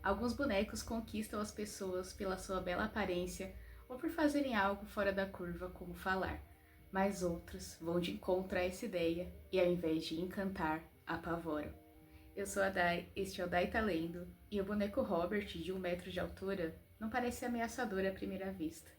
Alguns bonecos conquistam as pessoas pela sua bela aparência ou por fazerem algo fora da curva, como falar, mas outros vão de encontro a essa ideia e, ao invés de encantar, apavoram. Eu sou a Dai, este é o Dai Tá Lendo, e o boneco Robert, de 1 metro de altura, não parece ameaçador à primeira vista,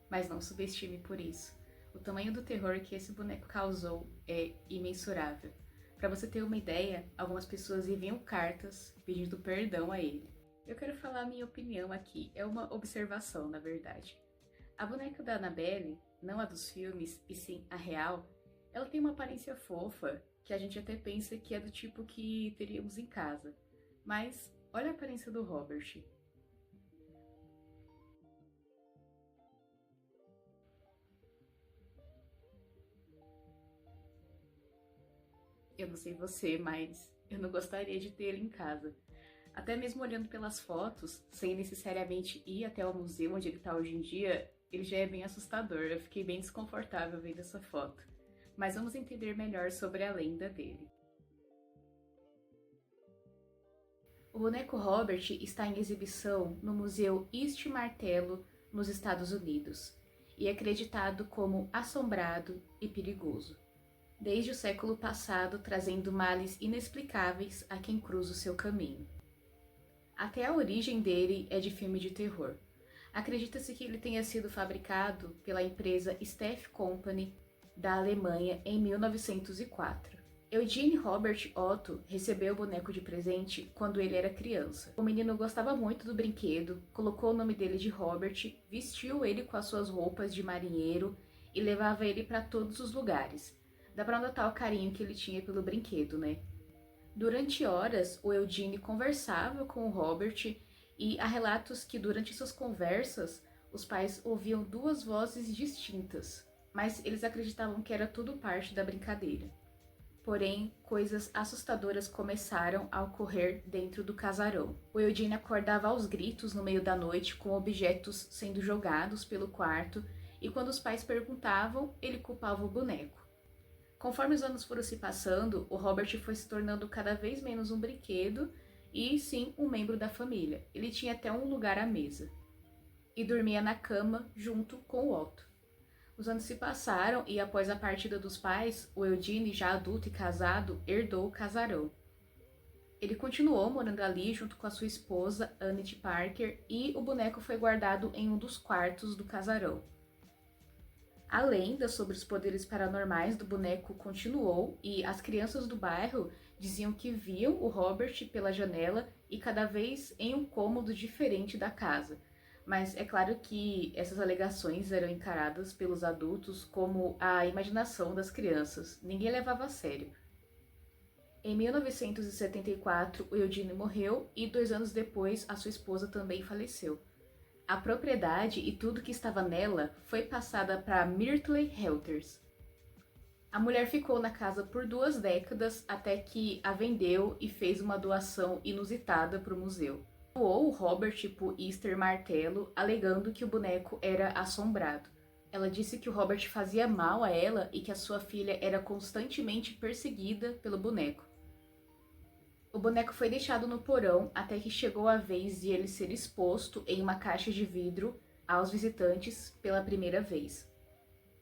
mas não subestime por isso. O tamanho do terror que esse boneco causou é imensurável. Para você ter uma ideia, algumas pessoas enviam cartas pedindo perdão a ele. Eu quero falar a minha opinião aqui, é uma observação, na verdade. A boneca da Annabelle, não a dos filmes, e sim a real, ela tem uma aparência fofa, que a gente até pensa que é do tipo que teríamos em casa. Mas olha a aparência do Robert. Eu não sei você, mas eu não gostaria de ter ele em casa. Até mesmo olhando pelas fotos, sem necessariamente ir até o museu onde ele está hoje em dia, ele já é bem assustador. Eu fiquei bem desconfortável vendo essa foto. Mas vamos entender melhor sobre a lenda dele. O boneco Robert está em exibição no Museu East Martello, nos Estados Unidos, e é acreditado como assombrado e perigoso, desde o século passado trazendo males inexplicáveis a quem cruza o seu caminho. Até a origem dele é de filme de terror. Acredita-se que ele tenha sido fabricado pela empresa Steph Company da Alemanha em 1904. Eugene Robert Otto recebeu o boneco de presente quando ele era criança. O menino gostava muito do brinquedo, colocou o nome dele de Robert, vestiu ele com as suas roupas de marinheiro e levava ele para todos os lugares. Dá pra notar o carinho que ele tinha pelo brinquedo, né? Durante horas, o Eugene conversava com o Robert e há relatos que durante suas conversas os pais ouviam duas vozes distintas, mas eles acreditavam que era tudo parte da brincadeira. Porém, coisas assustadoras começaram a ocorrer dentro do casarão. O Eugene acordava aos gritos no meio da noite com objetos sendo jogados pelo quarto e quando os pais perguntavam, ele culpava o boneco. Conforme os anos foram se passando, o Robert foi se tornando cada vez menos um brinquedo e sim um membro da família. Ele tinha até um lugar à mesa e dormia na cama junto com o Otto. Os anos se passaram e após a partida dos pais, o Eugene, já adulto e casado, herdou o casarão. Ele continuou morando ali junto com a sua esposa, Annette Parker, e o boneco foi guardado em um dos quartos do casarão. A lenda sobre os poderes paranormais do boneco continuou e as crianças do bairro diziam que viam o Robert pela janela e cada vez em um cômodo diferente da casa. Mas é claro que essas alegações eram encaradas pelos adultos como a imaginação das crianças. Ninguém levava a sério. Em 1974, o Eugene morreu e 2 anos depois a sua esposa também faleceu. A propriedade e tudo que estava nela foi passada para Myrtle Helters. A mulher ficou na casa por 2 décadas até que a vendeu e fez uma doação inusitada para o museu. Doou o Robert por Easter Martello, alegando que o boneco era assombrado. Ela disse que o Robert fazia mal a ela e que a sua filha era constantemente perseguida pelo boneco. O boneco foi deixado no porão até que chegou a vez de ele ser exposto em uma caixa de vidro aos visitantes pela primeira vez.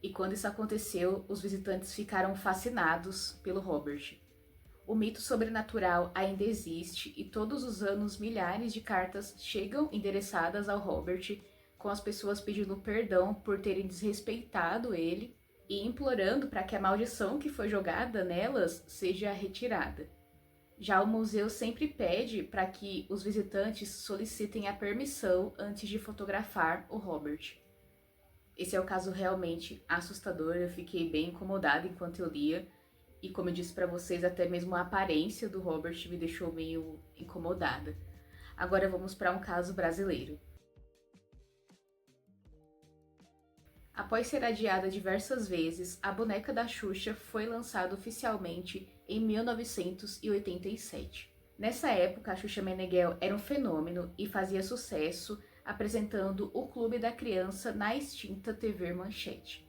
E quando isso aconteceu, os visitantes ficaram fascinados pelo Robert. O mito sobrenatural ainda existe e todos os anos milhares de cartas chegam endereçadas ao Robert, com as pessoas pedindo perdão por terem desrespeitado ele e implorando para que a maldição que foi jogada nelas seja retirada. Já o museu sempre pede para que os visitantes solicitem a permissão antes de fotografar o Robert. Esse é o caso realmente assustador, eu fiquei bem incomodada enquanto eu lia, e como eu disse para vocês, até mesmo a aparência do Robert me deixou meio incomodada. Agora vamos para um caso brasileiro. Após ser adiada diversas vezes, a boneca da Xuxa foi lançada oficialmente em 1987. Nessa época, a Xuxa Meneghel era um fenômeno e fazia sucesso apresentando o Clube da Criança na extinta TV Manchete.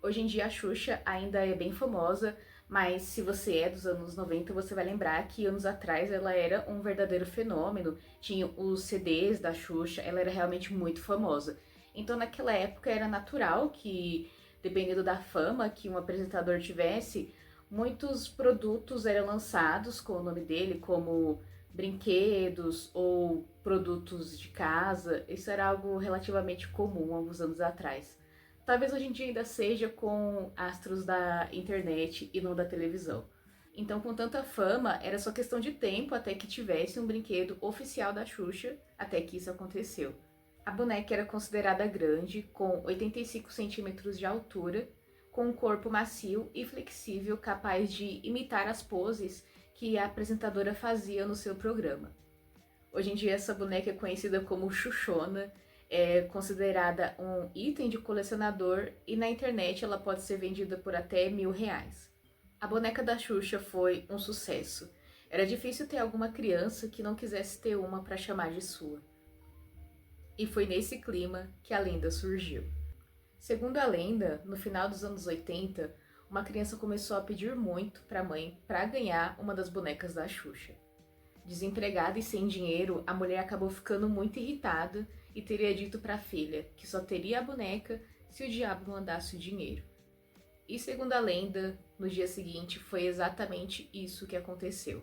Hoje em dia a Xuxa ainda é bem famosa, Mas se você é dos anos 90, você vai lembrar que anos atrás ela era um verdadeiro fenômeno. Tinha os CDs da Xuxa, ela era realmente muito famosa. Então naquela época era natural que, dependendo da fama que um apresentador tivesse, muitos produtos eram lançados com o nome dele, como brinquedos ou produtos de casa. Isso era algo relativamente comum alguns anos atrás. Talvez hoje em dia ainda seja com astros da internet e não da televisão. Então, com tanta fama, era só questão de tempo até que tivesse um brinquedo oficial da Xuxa, até que isso aconteceu. A boneca era considerada grande, com 85 centímetros de altura, com um corpo macio e flexível capaz de imitar as poses que a apresentadora fazia no seu programa. Hoje em dia essa boneca é conhecida como Xuxona, é considerada um item de colecionador e na internet ela pode ser vendida por até R$ 1.000. A boneca da Xuxa foi um sucesso. Era difícil ter alguma criança que não quisesse ter uma para chamar de sua. E foi nesse clima que a lenda surgiu. Segundo a lenda, no final dos anos 80, uma criança começou a pedir muito para a mãe para ganhar uma das bonecas da Xuxa. Desempregada e sem dinheiro, a mulher acabou ficando muito irritada e teria dito para a filha que só teria a boneca se o diabo mandasse o dinheiro. E segundo a lenda, no dia seguinte foi exatamente isso que aconteceu.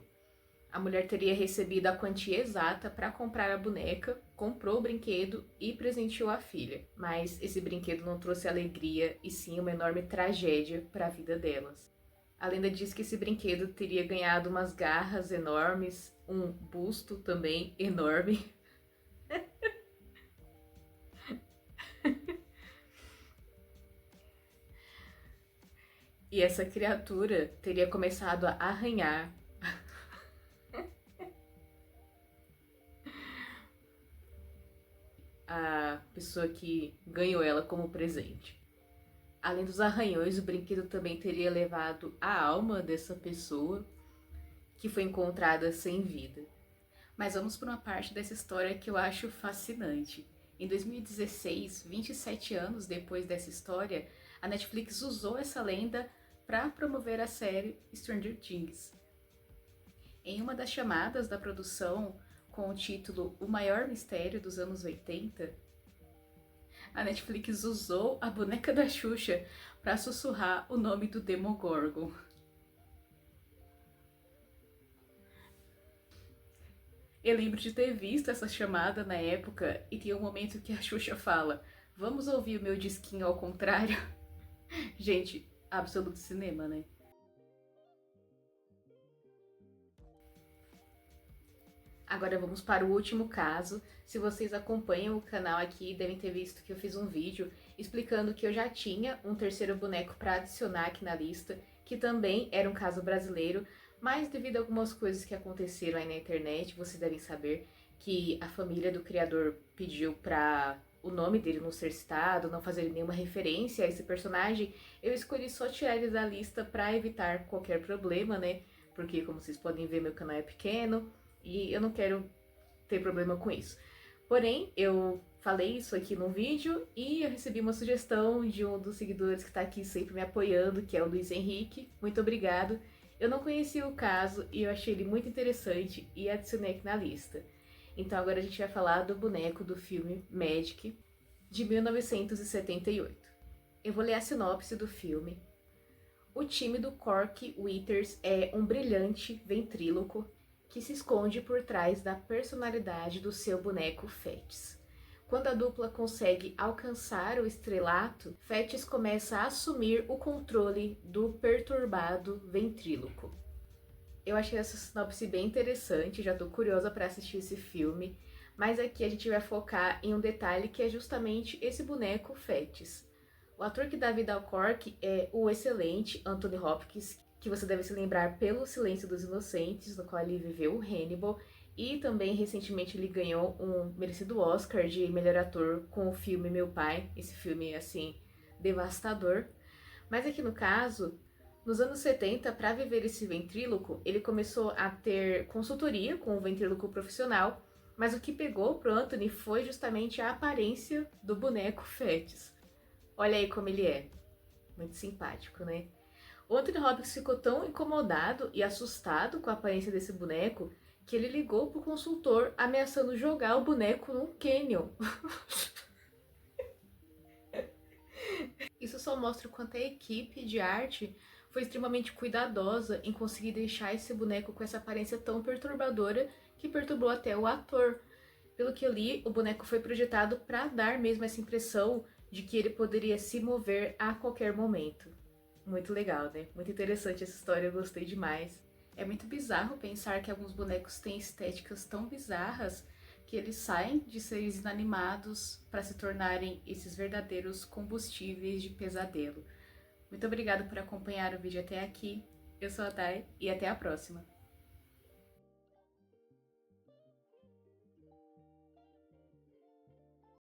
A mulher teria recebido a quantia exata para comprar a boneca, comprou o brinquedo e presenteou a filha. Mas esse brinquedo não trouxe alegria e sim uma enorme tragédia para a vida delas. A lenda diz que esse brinquedo teria ganhado umas garras enormes, um busto também enorme. E essa criatura teria começado a arranhar a pessoa que ganhou ela como presente. Além dos arranhões, o brinquedo também teria levado a alma dessa pessoa que foi encontrada sem vida. Mas vamos para uma parte dessa história que eu acho fascinante. Em 2016, 27 anos depois dessa história, a Netflix usou essa lenda para promover a série Stranger Things. Em uma das chamadas da produção, com o título O Maior Mistério dos Anos 80, a Netflix usou a boneca da Xuxa para sussurrar o nome do Demogorgon. Eu lembro de ter visto essa chamada na época e tem um momento que a Xuxa fala: "Vamos ouvir o meu disquinho ao contrário?" Gente, absoluto cinema, né? Agora vamos para o último caso. Se vocês acompanham o canal aqui, devem ter visto que eu fiz um vídeo explicando que eu já tinha um terceiro boneco para adicionar aqui na lista, que também era um caso brasileiro, mas devido a algumas coisas que aconteceram aí na internet, vocês devem saber que a família do criador pediu para o nome dele não ser citado, não fazer nenhuma referência a esse personagem. Eu escolhi só tirar ele da lista para evitar qualquer problema, né? Porque, como vocês podem ver, meu canal é pequeno e eu não quero ter problema com isso. Porém, eu falei isso aqui no vídeo e eu recebi uma sugestão de um dos seguidores que está aqui sempre me apoiando, que é o Luiz Henrique. Muito obrigado. Eu não conhecia o caso e eu achei ele muito interessante e adicionei aqui na lista. Então agora a gente vai falar do boneco do filme Magic, de 1978. Eu vou ler a sinopse do filme. O tímido Cork Withers é um brilhante ventríloco que se esconde por trás da personalidade do seu boneco Fetis. Quando a dupla consegue alcançar o estrelato, Fetis começa a assumir o controle do perturbado ventríloco. Eu achei essa sinopse bem interessante, já tô curiosa para assistir esse filme, mas aqui a gente vai focar em um detalhe que é justamente esse boneco Fetis. O ator que dá vida ao Cork é o excelente Anthony Hopkins, que você deve se lembrar pelo Silêncio dos Inocentes, no qual ele viveu o Hannibal, e também recentemente ele ganhou um merecido Oscar de melhor ator com o filme Meu Pai, esse filme assim devastador. Mas aqui no caso, nos anos 70, para viver esse ventríloco, ele começou a ter consultoria com um ventríloco profissional, mas o que pegou pro Anthony foi justamente a aparência do boneco Fetis. Olha aí como ele é, muito simpático, né? O Anthony Hopkins ficou tão incomodado e assustado com a aparência desse boneco que ele ligou pro consultor ameaçando jogar o boneco num canyon. Isso só mostra o quanto a equipe de arte foi extremamente cuidadosa em conseguir deixar esse boneco com essa aparência tão perturbadora que perturbou até o ator. Pelo que eu li, o boneco foi projetado para dar mesmo essa impressão de que ele poderia se mover a qualquer momento. Muito legal, né? Muito interessante essa história, eu gostei demais. É muito bizarro pensar que alguns bonecos têm estéticas tão bizarras que eles saem de seres inanimados para se tornarem esses verdadeiros combustíveis de pesadelo. Muito obrigada por acompanhar o vídeo até aqui. Eu sou a Thay e até a próxima.